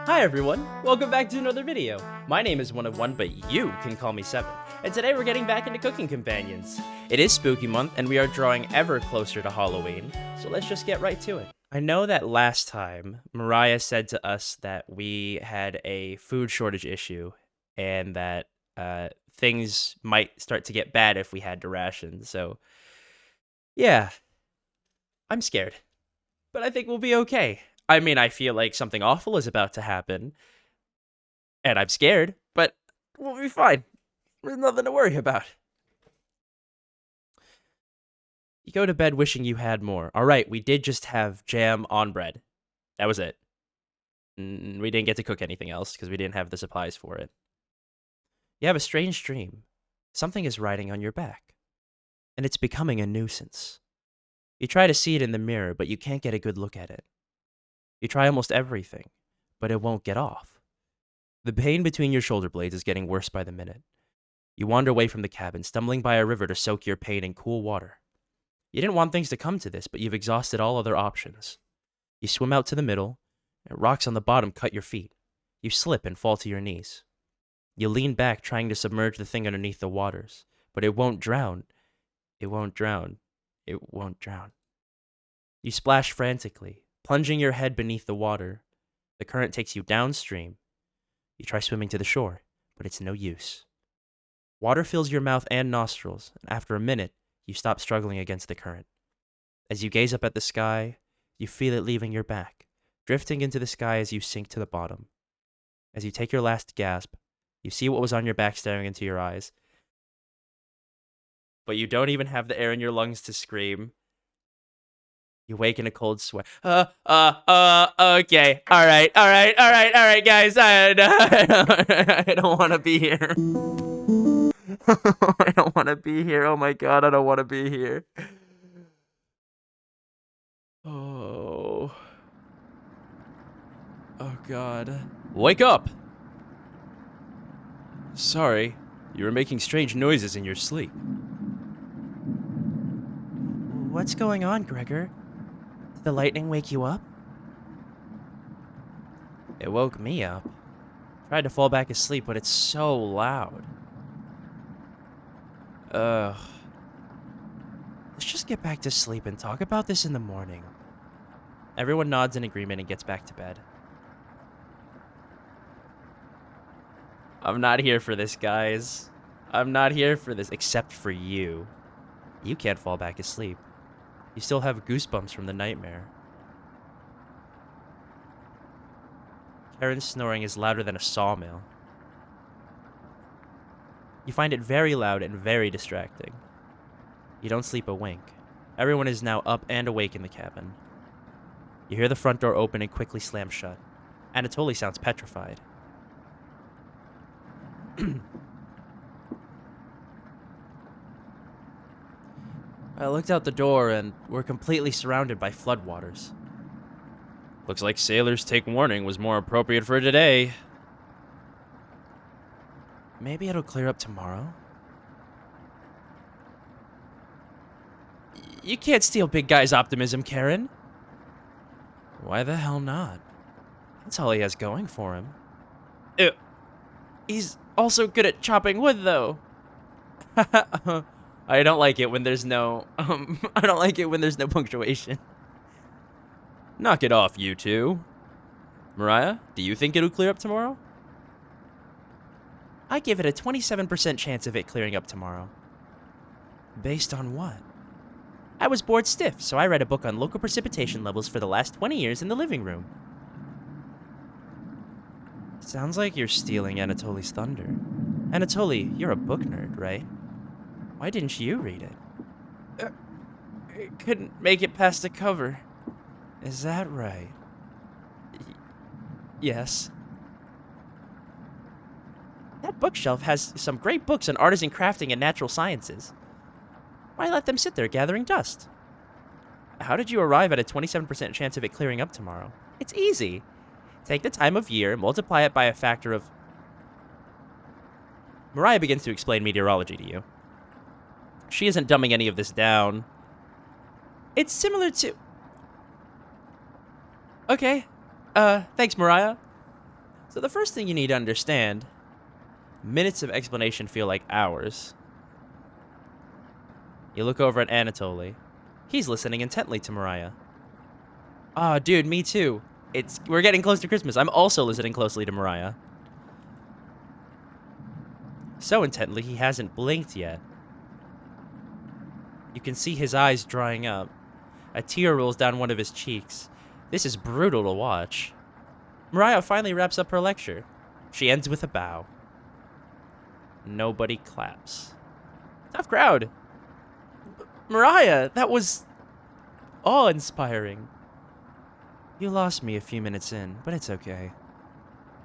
Hi everyone, welcome back to another video. My name is 101, but you can call me 7. And today we're getting back into cooking companions. It is spooky month and we are drawing ever closer to Halloween, so let's just get right to it. I know that last time, Mariah said to us that we had a food shortage issue and that things might start to get bad if we had to ration, so yeah, I'm scared. But I think we'll be okay. I mean, I feel like something awful is about to happen, and I'm scared, but we'll be fine. There's nothing to worry about. You go to bed wishing you had more. All right, we did just have jam on bread. That was it. We didn't get to cook anything else because we didn't have the supplies for it. You have a strange dream. Something is riding on your back, and it's becoming a nuisance. You try to see it in the mirror, but you can't get a good look at it. You try almost everything, but it won't get off. The pain between your shoulder blades is getting worse by the minute. You wander away from the cabin, stumbling by a river to soak your pain in cool water. You didn't want things to come to this, but you've exhausted all other options. You swim out to the middle, and rocks on the bottom cut your feet. You slip and fall to your knees. You lean back, trying to submerge the thing underneath the waters, but it won't drown. It won't drown. It won't drown. You splash frantically, plunging your head beneath the water. The current takes you downstream. You try swimming to the shore, but it's no use. Water fills your mouth and nostrils, and after a minute, you stop struggling against the current. As you gaze up at the sky, you feel it leaving your back, drifting into the sky as you sink to the bottom. As you take your last gasp, you see what was on your back staring into your eyes. But you don't even have the air in your lungs to scream. You wake in a cold sweat. Okay. All right, guys. I don't want to be here. I don't want to be here. Oh my god, I don't want to be here. Oh. Oh god. Wake up! Sorry, you were making strange noises in your sleep. What's going on, Gregor? Did the lightning wake you up? It woke me up. Tried to fall back asleep, but it's so loud. Ugh. Let's just get back to sleep and talk about this in the morning. Everyone nods in agreement and gets back to bed. I'm not here for this, guys. I'm not here for this, except for you. You can't fall back asleep. You still have goosebumps from the nightmare. Karen's snoring is louder than a sawmill. You find it very loud and very distracting. You don't sleep a wink. Everyone is now up and awake in the cabin. You hear the front door open and quickly slam shut. Anatoly sounds petrified. I looked out the door and we're completely surrounded by floodwaters. Looks like sailors take warning was more appropriate for today. Maybe it'll clear up tomorrow? You can't steal big guy's optimism, Karen. Why the hell not? That's all he has going for him. Ew. He's also good at chopping wood, though. I don't like it when there's no, I don't like it when there's no punctuation. Knock it off, you two. Mariah, do you think it'll clear up tomorrow? I give it a 27% chance of it clearing up tomorrow. Based on what? I was bored stiff, so I read a book on local precipitation levels for the last 20 years in the living room. Sounds like you're stealing Anatoly's thunder. Anatoly, you're a book nerd, right? Why didn't you read it? I couldn't make it past the cover. Is that right? Yes. That bookshelf has some great books on artisan crafting and natural sciences. Why let them sit there gathering dust? How did you arrive at a 27% chance of it clearing up tomorrow? It's easy. Take the time of year, multiply it by a factor of... Mariah begins to explain meteorology to you. She isn't dumbing any of this down. It's similar to... Okay. Thanks, Mariah. So the first thing you need to understand, minutes of explanation feel like hours. You look over at Anatoly. He's listening intently to Mariah. Ah, dude, me too. We're getting close to Christmas. I'm also listening closely to Mariah. So intently, he hasn't blinked yet. You can see his eyes drying up. A tear rolls down one of his cheeks. This is brutal to watch. Mariah finally wraps up her lecture. She ends with a bow. Nobody claps. Tough crowd. Mariah, that was awe-inspiring. You lost me a few minutes in, but it's okay.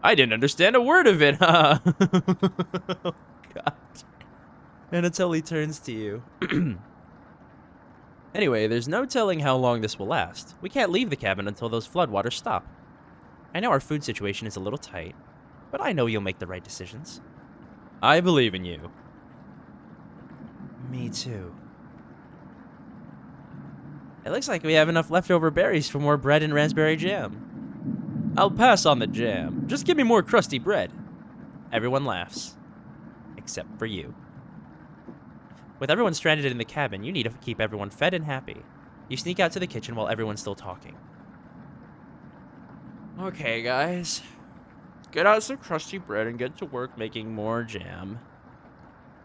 I didn't understand a word of it, huh? Oh, God. Anatoly turns to you. Anyway, there's no telling how long this will last. We can't leave the cabin until those floodwaters stop. I know our food situation is a little tight, but I know you'll make the right decisions. I believe in you. Me too. It looks like we have enough leftover berries for more bread and raspberry jam. I'll pass on the jam. Just give me more crusty bread. Everyone laughs. Except for you. With everyone stranded in the cabin, you need to keep everyone fed and happy. You sneak out to the kitchen while everyone's still talking. Okay, guys. Get out some crusty bread and get to work making more jam.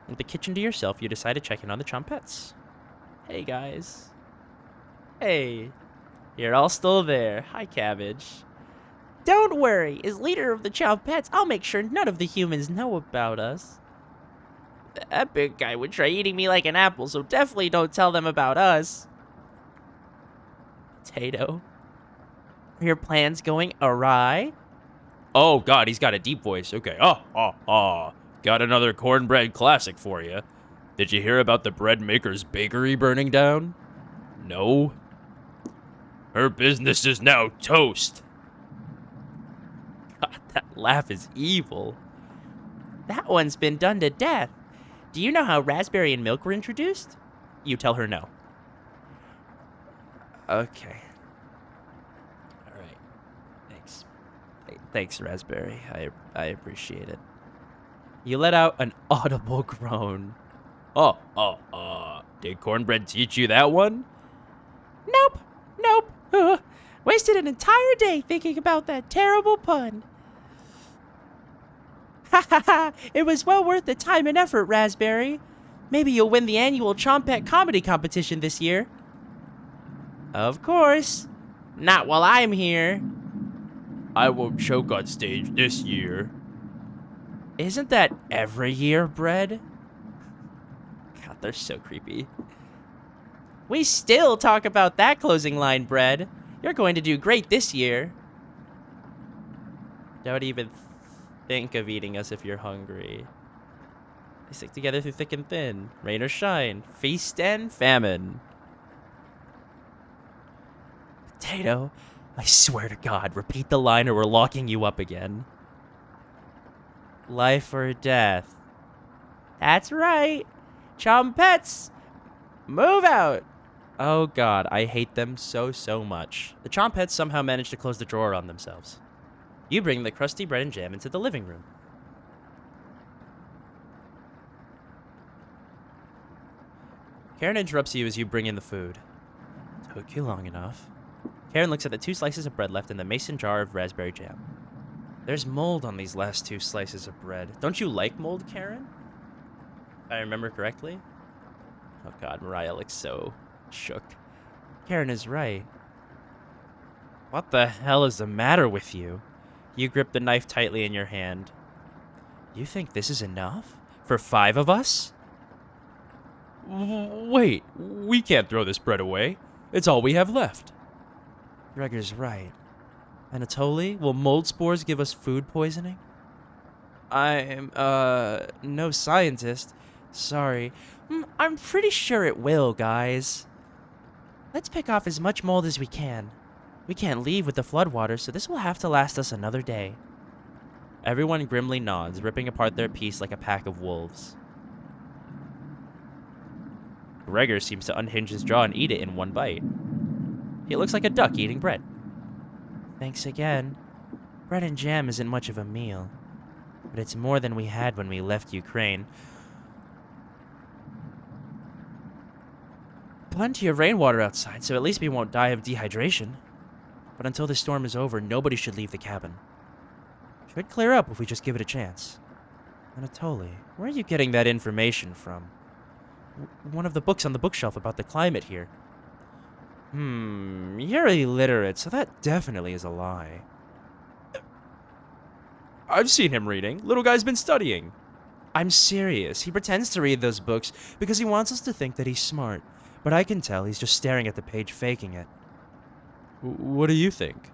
With the kitchen to yourself, you decide to check in on the Chompettes. Hey, guys. Hey. You're all still there. Hi, Cabbage. Don't worry. As leader of the Chompettes, I'll make sure none of the humans know about us. That big guy would try eating me like an apple, so definitely don't tell them about us. Potato. Are your plans going awry? Oh, God, he's got a deep voice. Okay. Got another cornbread classic for you. Did you hear about the bread maker's bakery burning down? No. Her business is now toast. God, that laugh is evil. That one's been done to death. Do you know how raspberry and milk were introduced? You tell her no. Okay. All right. Thanks. Thanks, Raspberry. I appreciate it. You let out an audible groan. Did cornbread teach you that one? Nope. Wasted an entire day thinking about that terrible pun. Ha ha ha! It was well worth the time and effort, Raspberry. Maybe you'll win the annual Chompette comedy competition this year. Of course. Not while I'm here. I won't choke on stage this year. Isn't that every year, Bread? God, they're so creepy. We still talk about that closing line, Bread. You're going to do great this year. Don't even think of eating us if you're hungry. They stick together through thick and thin, rain or shine, feast and famine. Potato, I swear to God, repeat the line or we're locking you up again. Life or death. That's right. Chompettes, move out. Oh God, I hate them so much. The Chompettes somehow managed to close the drawer on themselves. You bring the crusty bread and jam into the living room. Karen interrupts you as you bring in the food. Took you long enough. Karen looks at the 2 slices of bread left in the mason jar of raspberry jam. There's mold on these last 2 slices of bread. Don't you like mold, Karen? If I remember correctly? Oh God, Mariah looks so shook. Karen is right. What the hell is the matter with you? You grip the knife tightly in your hand. You think this is enough? For 5 of us? Wait, we can't throw this bread away. It's all we have left. Gregor's right. Anatoly, will mold spores give us food poisoning? I'm, no scientist. Sorry. I'm pretty sure it will, guys. Let's pick off as much mold as we can. We can't leave with the floodwaters, so this will have to last us another day. Everyone grimly nods, ripping apart their piece like a pack of wolves. Gregor seems to unhinge his jaw and eat it in one bite. He looks like a duck eating bread. Thanks again. Bread and jam isn't much of a meal, but it's more than we had when we left Ukraine. Plenty of rainwater outside, so at least we won't die of dehydration. But until the storm is over, nobody should leave the cabin. Should clear up if we just give it a chance. Anatoly, where are you getting that information from? One of the books on the bookshelf about the climate here. You're illiterate, so that definitely is a lie. I've seen him reading. Little guy's been studying. I'm serious. He pretends to read those books because he wants us to think that he's smart. But I can tell he's just staring at the page, faking it. What do you think?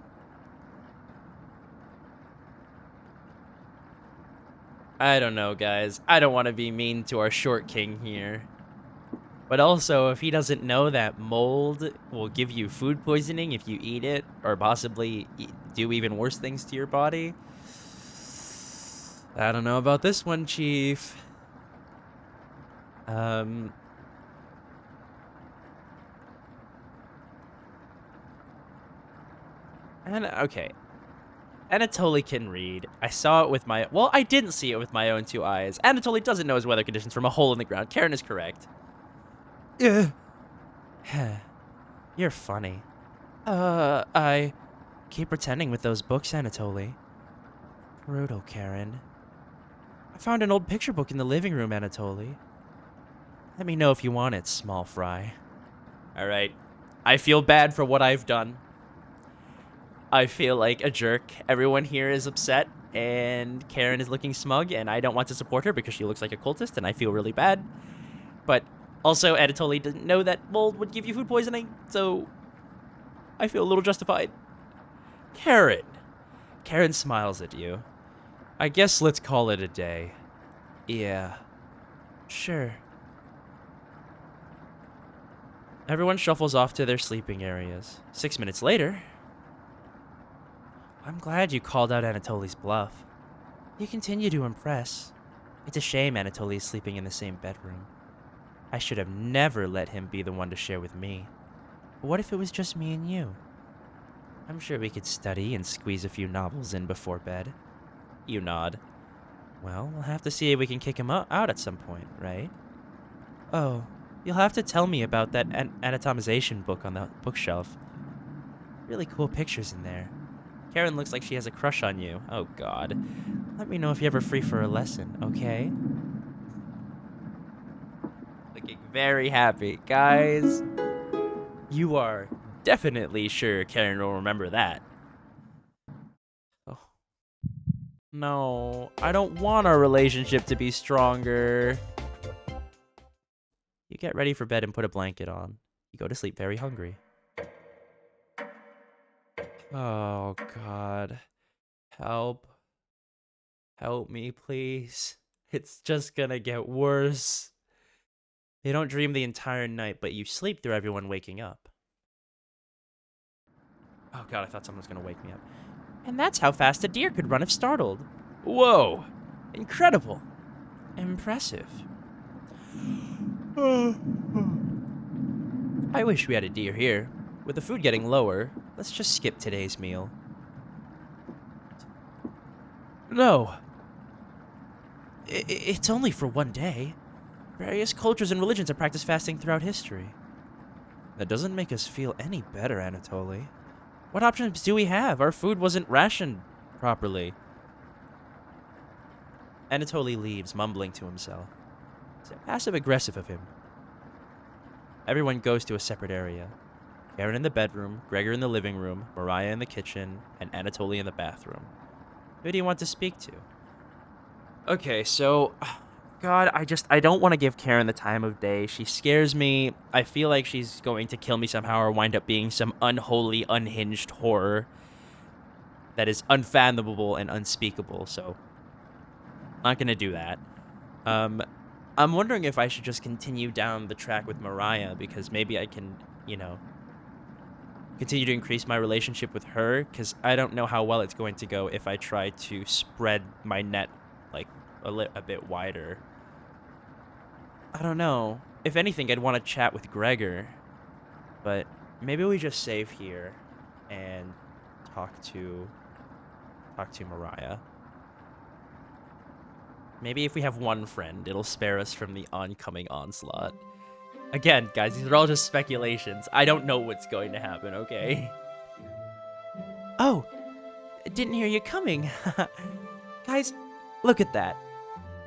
I don't know, guys. I don't want to be mean to our short king here. But also, if he doesn't know that mold will give you food poisoning if you eat it, or possibly do even worse things to your body, I don't know about this one, Chief. And okay. Anatoly can read. I saw it with my... Well, I didn't see it with my own two eyes. Anatoly doesn't know his weather conditions from a hole in the ground. Karen is correct. You're funny. I keep pretending with those books, Anatoly. Brutal, Karen. I found an old picture book in the living room, Anatoly. Let me know if you want it, small fry. Alright. I feel bad for what I've done. I feel like a jerk. Everyone here is upset, and Karen is looking smug, and I don't want to support her because she looks like a cultist, and I feel really bad. But also, Anatoly didn't know that mold would give you food poisoning, so I feel a little justified. Karen. Karen smiles at you. I guess let's call it a day. Yeah. Sure. Everyone shuffles off to their sleeping areas. 6 minutes later... I'm glad you called out Anatoly's bluff. You continue to impress. It's a shame Anatoly is sleeping in the same bedroom. I should have never let him be the one to share with me. But what if it was just me and you? I'm sure we could study and squeeze a few novels in before bed. You nod. Well, we'll have to see if we can kick him out at some point, right? Oh, you'll have to tell me about that anatomization book on the bookshelf. Really cool pictures in there. Karen looks like she has a crush on you. Oh, God. Let me know if you're ever free for a lesson, okay? Looking very happy. Guys, you are definitely sure Karen will remember that. Oh. No, I don't want our relationship to be stronger. You get ready for bed and put a blanket on. You go to sleep very hungry. Oh, God. Help. Help me, please. It's just gonna get worse. You don't dream the entire night, but you sleep through everyone waking up. Oh, God, I thought someone was gonna wake me up. And that's how fast a deer could run if startled. Whoa. Incredible. Impressive. I wish we had a deer here. With the food getting lower, let's just skip today's meal. No. It's only for one day. Various cultures and religions have practiced fasting throughout history. That doesn't make us feel any better, Anatoly. What options do we have? Our food wasn't rationed properly. Anatoly leaves, mumbling to himself. It's passive-aggressive of him. Everyone goes to a separate area. Karen in the bedroom, Gregor in the living room, Mariah in the kitchen, and Anatoly in the bathroom. Who do you want to speak to? Okay, so... God, I don't want to give Karen the time of day. She scares me. I feel like she's going to kill me somehow or wind up being some unholy, unhinged horror that is unfathomable and unspeakable, so... Not gonna do that. I'm wondering if I should just continue down the track with Mariah, because maybe I can, you know... continue to increase my relationship with her, because I don't know how well it's going to go if I try to spread my net, like, a bit wider. I don't know. If anything, I'd want to chat with Gregor, but maybe we just save here and talk to talk to Mariah. Maybe if we have one friend, it'll spare us from the oncoming onslaught. Again, guys, these are all just speculations. I don't know what's going to happen, okay? Oh, didn't hear you coming. Guys, look at that.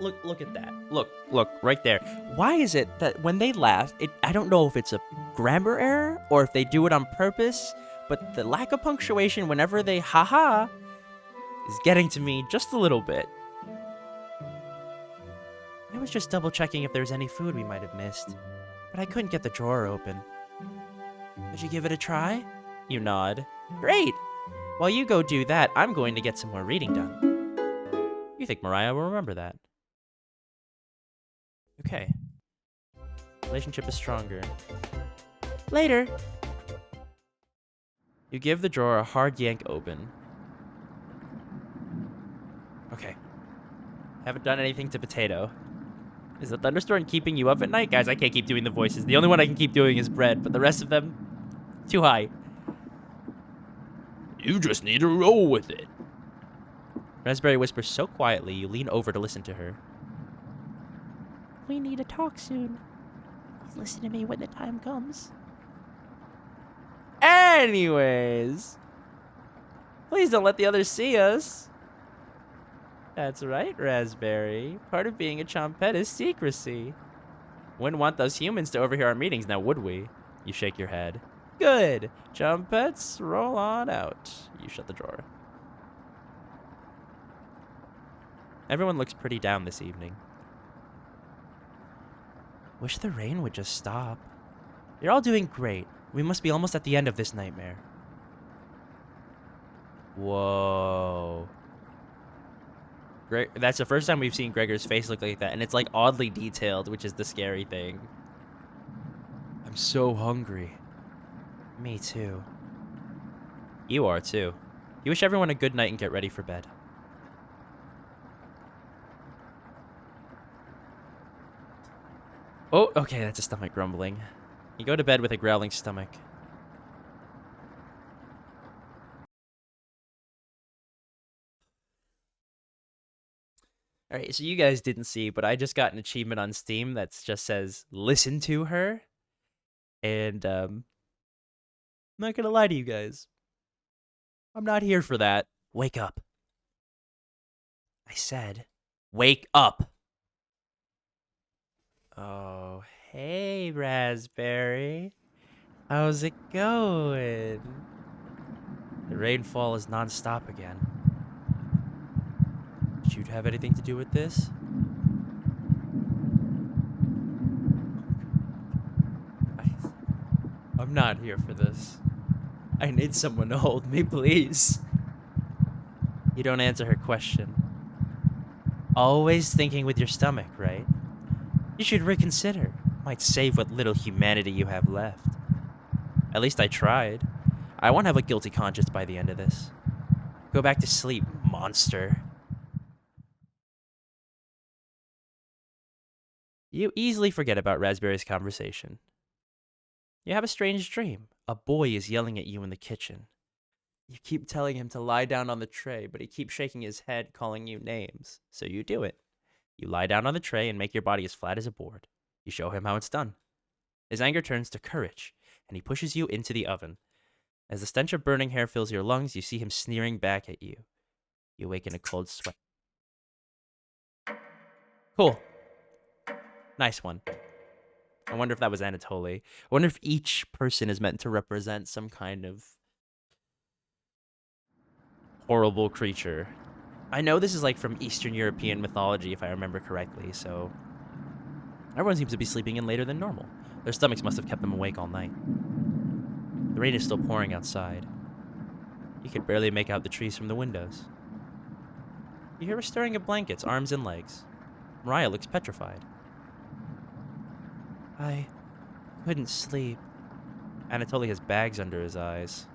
Look at that. Look, right there. Why is it that when they laugh, I don't know if it's a grammar error or if they do it on purpose, but the lack of punctuation whenever they haha is getting to me just a little bit. I was just double checking if there's any food we might have missed, but I couldn't get the drawer open. Would you give it a try? You nod. Great! While you go do that, I'm going to get some more reading done. You think Mariah will remember that? Okay. Relationship is stronger. Later! You give the drawer a hard yank open. Okay. Haven't done anything to Potato. Is the thunderstorm keeping you up at night? Guys, I can't keep doing the voices. The only one I can keep doing is Bread, but the rest of them, too high. You just need to roll with it. Raspberry whispers so quietly, you lean over to listen to her. We need to talk soon. Please listen to me when the time comes. Anyways. Please don't let the others see us. That's right, Raspberry. Part of being a chompette is secrecy. Wouldn't want those humans to overhear our meetings, now would we? You shake your head. Good. Chompettes, roll on out. You shut the drawer. Everyone looks pretty down this evening. Wish the rain would just stop. You're all doing great. We must be almost at the end of this nightmare. Whoa. That's the first time we've seen Gregor's face look like that, and it's like oddly detailed, which is the scary thing. I'm so hungry. Me too. You are too. You wish everyone a good night and get ready for bed. Oh, okay, that's a stomach grumbling. You go to bed with a growling stomach. Alright, so you guys didn't see, but I just got an achievement on Steam that just says, listen to her. And, I'm not gonna lie to you guys. I'm not here for that. Wake up. I said, wake up. Oh, hey, Raspberry. How's it going? The rainfall is non-stop again. Did you have anything to do with this? I'm not here for this. I need someone to hold me, please. You don't answer her question. Always thinking with your stomach, right? You should reconsider. Might save what little humanity you have left. At least I tried. I won't have a guilty conscience by the end of this. Go back to sleep, monster. You easily forget about Raspberry's conversation. You have a strange dream. A boy is yelling at you in the kitchen. You keep telling him to lie down on the tray, but he keeps shaking his head, calling you names. So you do it. You lie down on the tray and make your body as flat as a board. You show him how it's done. His anger turns to courage, and he pushes you into the oven. As the stench of burning hair fills your lungs, you see him sneering back at you. You wake in a cold sweat. Cool. Nice one. I wonder if that was Anatoly. I wonder if each person is meant to represent some kind of horrible creature. I know this is like from Eastern European mythology, if I remember correctly, so everyone seems to be sleeping in later than normal. Their stomachs must have kept them awake all night. The rain is still pouring outside. You could barely make out the trees from the windows. You hear a stirring of blankets, arms and legs. Mariah looks petrified. I couldn't sleep. Anatoly has bags under his eyes.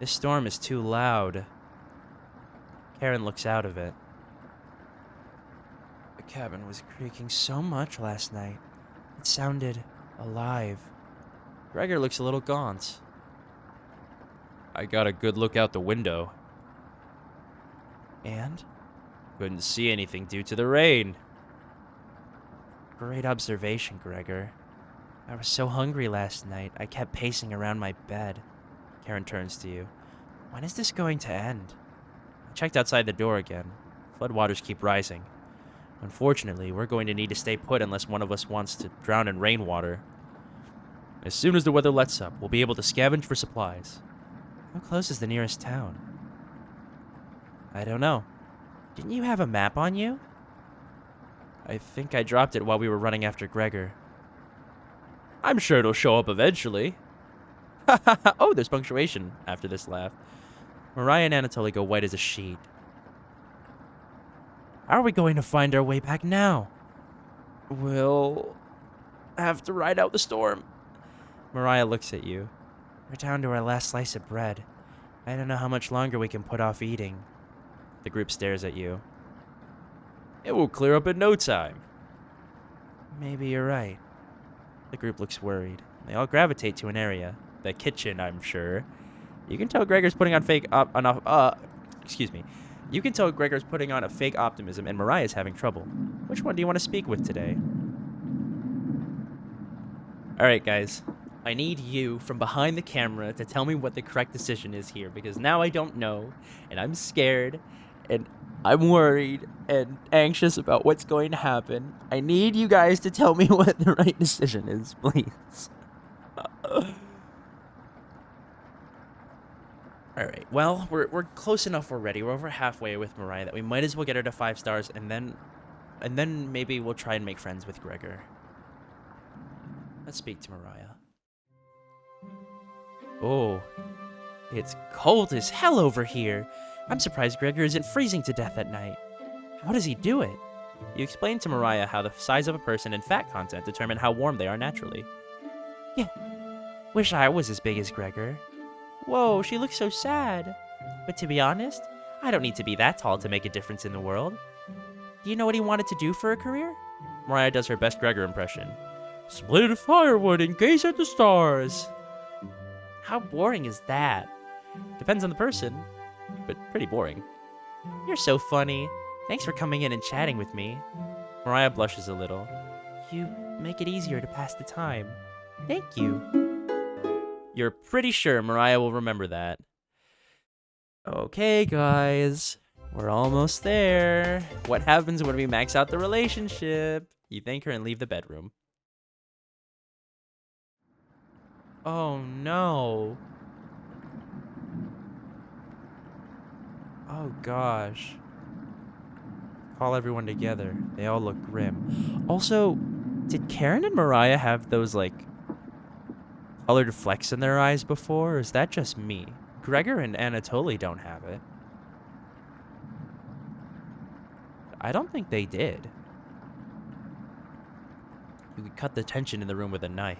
This storm is too loud. Karen looks out of it. The cabin was creaking so much last night. It sounded alive. Gregor looks a little gaunt. I got a good look out the window. And? Couldn't see anything due to the rain. Great observation, Gregor. I was so hungry last night, I kept pacing around my bed. Karen turns to you. When is this going to end? I checked outside the door again. Floodwaters keep rising. Unfortunately, we're going to need to stay put unless one of us wants to drown in rainwater. As soon as the weather lets up, we'll be able to scavenge for supplies. How close is the nearest town? I don't know. Didn't you have a map on you? I think I dropped it while we were running after Gregor. I'm sure it'll show up eventually. Oh, there's punctuation after this laugh. Mariah and Anatoly go white as a sheet. How are we going to find our way back now? We'll have to ride out the storm. Mariah looks at you. We're down to our last slice of bread. I don't know how much longer we can put off eating. The group stares at you. It will clear up in no time. Maybe you're right. The group looks worried. They all gravitate to an area. The kitchen, I'm sure. You can tell Gregor's putting on You can tell Gregor's putting on a fake optimism and Mariah's having trouble. Which one do you want to speak with today? Alright, guys. I need you from behind the camera to tell me what the correct decision is here, because now I don't know, and I'm scared, and I'm worried and anxious about what's going to happen. I need you guys to tell me what the right decision is, please. Alright, well, we're close enough already. We're over halfway with Mariah that we might as well get her to 5 stars, and then maybe we'll try and make friends with Gregor. Let's speak to Mariah. Oh, it's cold as hell over here. I'm surprised Gregor isn't freezing to death at night. How does he do it? You explain to Mariah how the size of a person and fat content determine how warm they are naturally. Yeah, wish I was as big as Gregor. Whoa, she looks so sad. But to be honest, I don't need to be that tall to make a difference in the world. Do you know what he wanted to do for a career? Mariah does her best Gregor impression. Split firewood and gaze at the stars. How boring is that? Depends on the person, but pretty boring. You're so funny. Thanks for coming in and chatting with me. Mariah blushes a little. You make it easier to pass the time. Thank you. You're pretty sure Mariah will remember that. Okay, guys. We're almost there. What happens when we max out the relationship? You thank her and leave the bedroom. Oh, no. Oh, gosh. Call everyone together. They all look grim. Also, did Karen and Mariah have those, like, colored flecks in their eyes before, or is that just me? Gregor and Anatoly don't have it. I don't think they did. You could cut the tension in the room with a knife.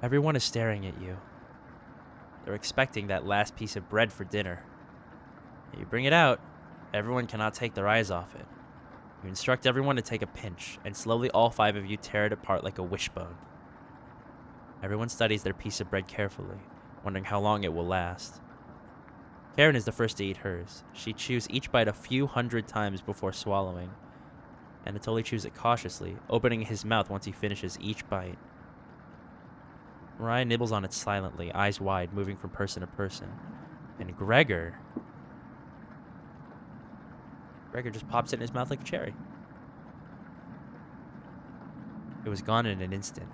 Everyone is staring at you. They're expecting that last piece of bread for dinner. You bring it out, everyone cannot take their eyes off it. You instruct everyone to take a pinch, and slowly all 5 of you tear it apart like a wishbone. Everyone studies their piece of bread carefully, wondering how long it will last. Karen is the first to eat hers. She chews each bite a few hundred times before swallowing. Anatoly chews it cautiously, opening his mouth once he finishes each bite. Mariah nibbles on it silently, eyes wide, moving from person to person. And Gregor just pops it in his mouth like a cherry. It was gone in an instant.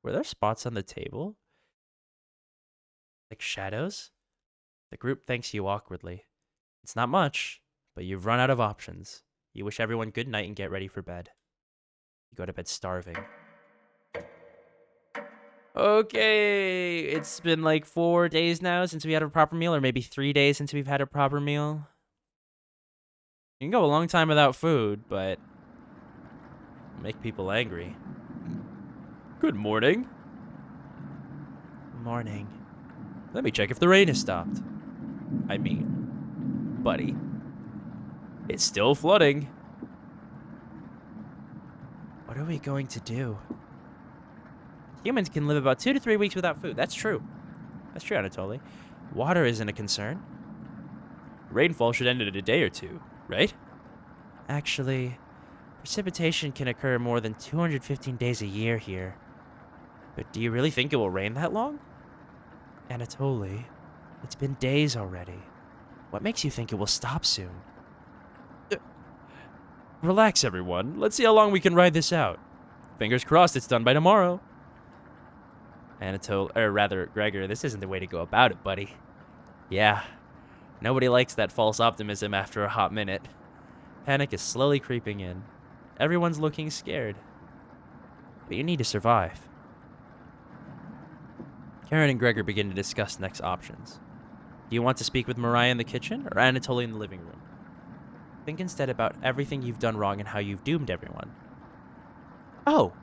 Were there spots on the table? Like shadows? The group thanks you awkwardly. It's not much, but you've run out of options. You wish everyone good night and get ready for bed. You go to bed starving. Okay, it's been like 4 days now since we had a proper meal, or maybe 3 days since we've had a proper meal. You can go a long time without food, but make people angry. Good morning. Morning. Let me check if the rain has stopped. I mean, buddy, it's still flooding. What are we going to do? Humans can live about 2 to 3 weeks without food. That's true. That's true, Anatoly. Water isn't a concern. Rainfall should end in a day or two, right? Actually, precipitation can occur more than 215 days a year here. But do you really think it will rain that long? Anatoly, it's been days already. What makes you think it will stop soon? Relax, everyone. Let's see how long we can ride this out. Fingers crossed it's done by tomorrow. Gregor, this isn't the way to go about it, buddy. Yeah, nobody likes that false optimism after a hot minute. Panic is slowly creeping in. Everyone's looking scared. But you need to survive. Karen and Gregor begin to discuss next options. Do you want to speak with Mariah in the kitchen or Anatoly in the living room? Think instead about everything you've done wrong and how you've doomed everyone. Oh.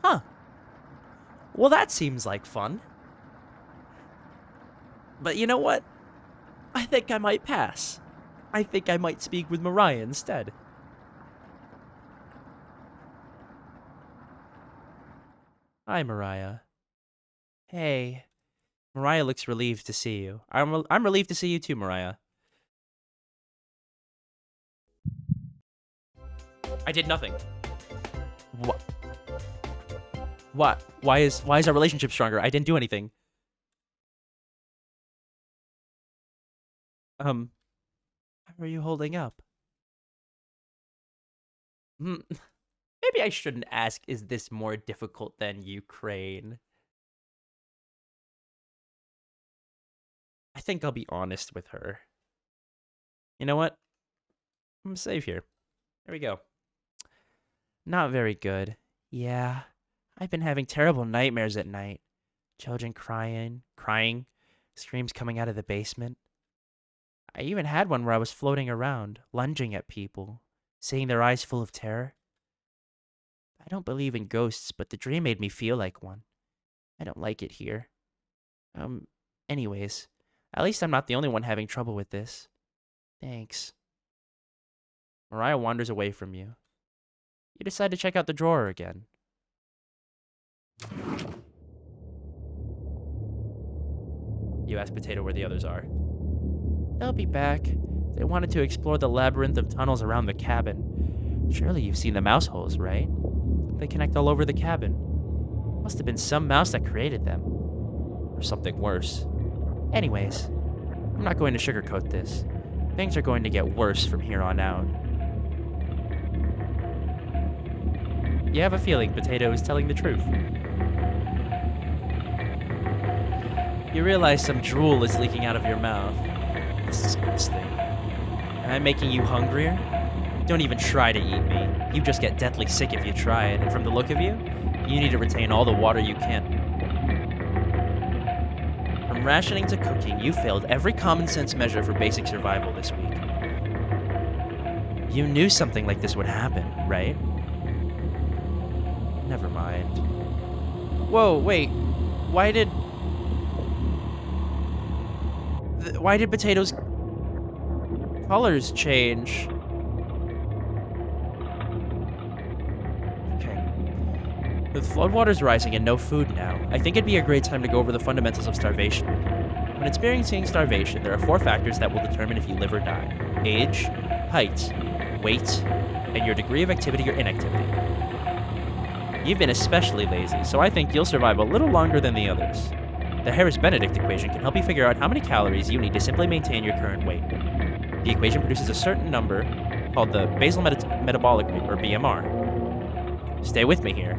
Huh. Well, that seems like fun. But you know what? I think I might pass. I think I might speak with Mariah instead. Hi, Mariah. Hey. Mariah looks relieved to see you. I'm relieved to see you too, Mariah. I did nothing. What? What? Why is our relationship stronger? I didn't do anything. How are you holding up? Maybe I shouldn't ask, is this more difficult than Ukraine? I think I'll be honest with her. You know what? I'm gonna save here. There we go. Not very good. Yeah. I've been having terrible nightmares at night. Children crying, screams coming out of the basement. I even had one where I was floating around, lunging at people, seeing their eyes full of terror. I don't believe in ghosts, but the dream made me feel like one. I don't like it here. Anyways, at least I'm not the only one having trouble with this. Thanks. Mariah wanders away from you. You decide to check out the drawer again. You ask Potato where the others are. They'll be back. They wanted to explore the labyrinth of tunnels around the cabin. Surely you've seen the mouse holes, right? They connect all over the cabin. Must have been some mouse that created them. Or something worse. Anyways, I'm not going to sugarcoat this. Things are going to get worse from here on out. You have a feeling Potato is telling the truth. You realize some drool is leaking out of your mouth. Disgusting. Am I making you hungrier? Don't even try to eat me. You just get deathly sick if you try it, and from the look of you, you need to retain all the water you can. From rationing to cooking, you failed every common sense measure for basic survival this week. You knew something like this would happen, right? Never mind. Whoa, wait. Why did Potato's colors change? Okay. With floodwaters rising and no food now, I think it'd be a great time to go over the fundamentals of starvation. When experiencing starvation, there are 4 factors that will determine if you live or die. Age, height, weight, and your degree of activity or inactivity. You've been especially lazy, so I think you'll survive a little longer than the others. The Harris-Benedict equation can help you figure out how many calories you need to simply maintain your current weight. The equation produces a certain number called the basal metabolic rate, or BMR. Stay with me here.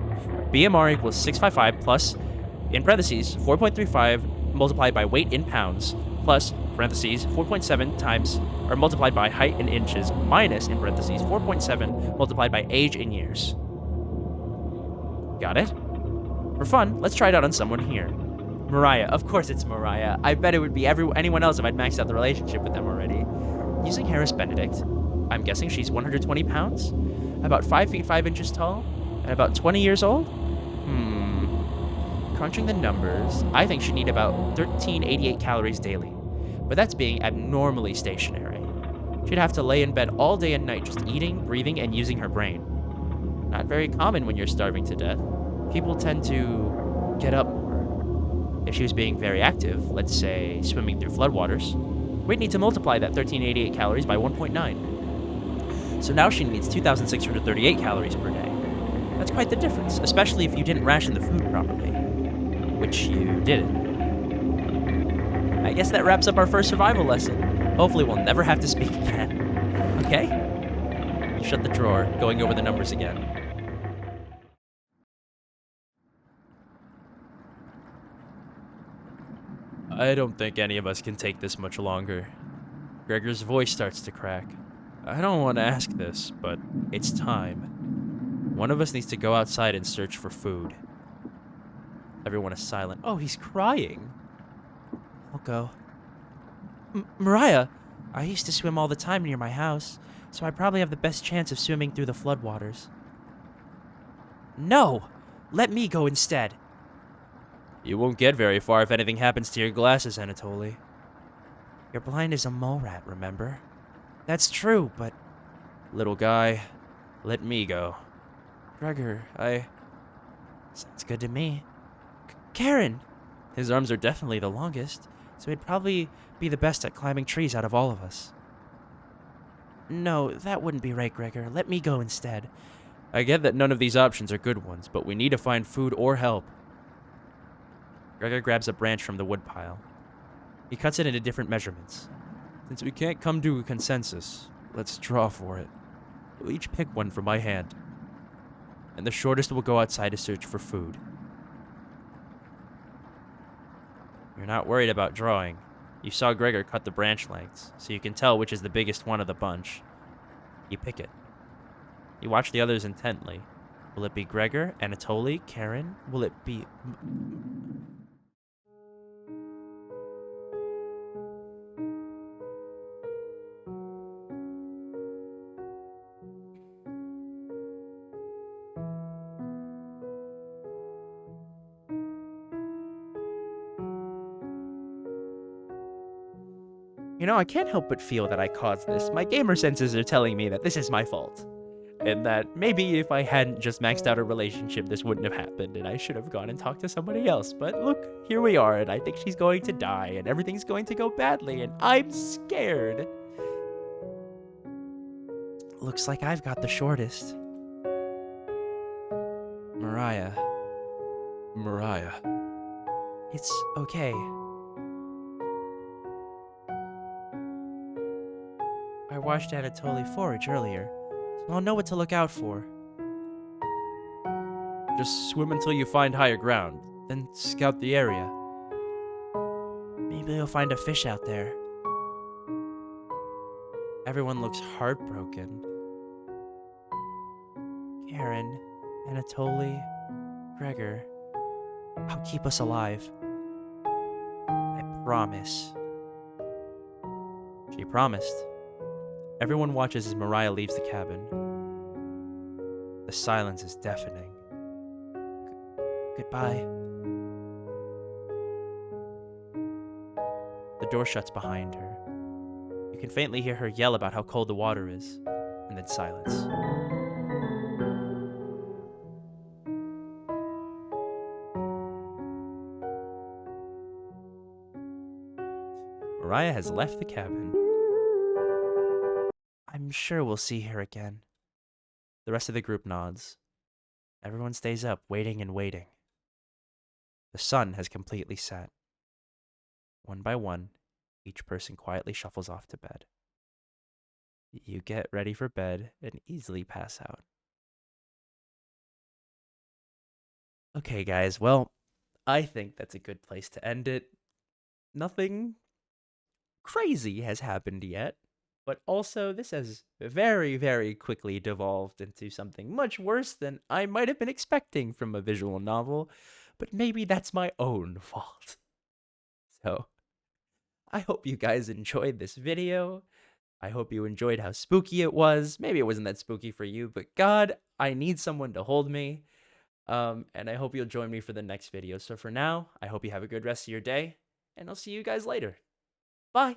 BMR equals 655 plus, in parentheses, 4.35 multiplied by weight in pounds, plus, parentheses, 4.7 times, or multiplied by height in inches, minus, in parentheses, 4.7 multiplied by age in years. Got it? For fun, let's try it out on someone here. Mariah. Of course it's Mariah. I bet it would be anyone else if I'd maxed out the relationship with them already. Using Harris-Benedict, I'm guessing she's 120 pounds, about 5 feet 5 inches tall, and about 20 years old? Crunching the numbers, I think she'd need about 1388 calories daily. But that's being abnormally stationary. She'd have to lay in bed all day and night just eating, breathing, and using her brain. Not very common when you're starving to death. people tend to get up more. If she was being very active, let's say swimming through floodwaters, we'd need to multiply that 1388 calories by 1.9. So now she needs 2,638 calories per day. That's quite the difference, especially if you didn't ration the food properly, which you didn't. I guess that wraps up our first survival lesson. Hopefully we'll never have to speak again. Okay? You shut the drawer, going over the numbers again. I don't think any of us can take this much longer. Gregor's voice starts to crack. I don't want to ask this, but it's time. One of us needs to go outside and search for food. Everyone is silent. Oh, he's crying. I'll go. Mariah, I used to swim all the time near my house, so I probably have the best chance of swimming through the floodwaters. No! Let me go instead. You won't get very far if anything happens to your glasses, Anatoly. You're blind as a mole rat, remember? That's true, but... Little guy, let me go. Gregor, Sounds good to me. Karen! His arms are definitely the longest, so he'd probably be the best at climbing trees out of all of us. No, that wouldn't be right, Gregor. Let me go instead. I get that none of these options are good ones, but we need to find food or help. Gregor grabs a branch from the woodpile. He cuts it into different measurements. Since we can't come to a consensus, let's draw for it. We'll each pick one from my hand. And the shortest will go outside to search for food. You're not worried about drawing. You saw Gregor cut the branch lengths, so you can tell which is the biggest one of the bunch. You pick it. You watch the others intently. Will it be Gregor, Anatoly, Karen? Will it be... You know, I can't help but feel that I caused this. My gamer senses are telling me that this is my fault. And that maybe if I hadn't just maxed out a relationship, this wouldn't have happened, and I should have gone and talked to somebody else. But look, here we are, and I think she's going to die, and everything's going to go badly, and I'm scared. Looks like I've got the shortest. Mariah. It's okay. I watched Anatoly forage earlier, so I'll know what to look out for. Just swim until you find higher ground, then scout the area. Maybe you'll find a fish out there. Everyone looks heartbroken. Karen, Anatoly, Gregor, I'll keep us alive. I promise. She promised. Everyone watches as Mariah leaves the cabin. The silence is deafening. Goodbye. The door shuts behind her. You can faintly hear her yell about how cold the water is, and then silence. Mariah has left the cabin. I'm sure we'll see her again. The rest of the group nods. Everyone stays up, waiting and waiting. The sun has completely set. One by one, each person quietly shuffles off to bed. You get ready for bed and easily pass out. Okay, guys, well, I think that's a good place to end it. Nothing crazy has happened yet. But also, this has very, very quickly devolved into something much worse than I might have been expecting from a visual novel. But maybe that's my own fault. So, I hope you guys enjoyed this video. I hope you enjoyed how spooky it was. Maybe it wasn't that spooky for you, but God, I need someone to hold me. And I hope you'll join me for the next video. So for now, I hope you have a good rest of your day, and I'll see you guys later. Bye.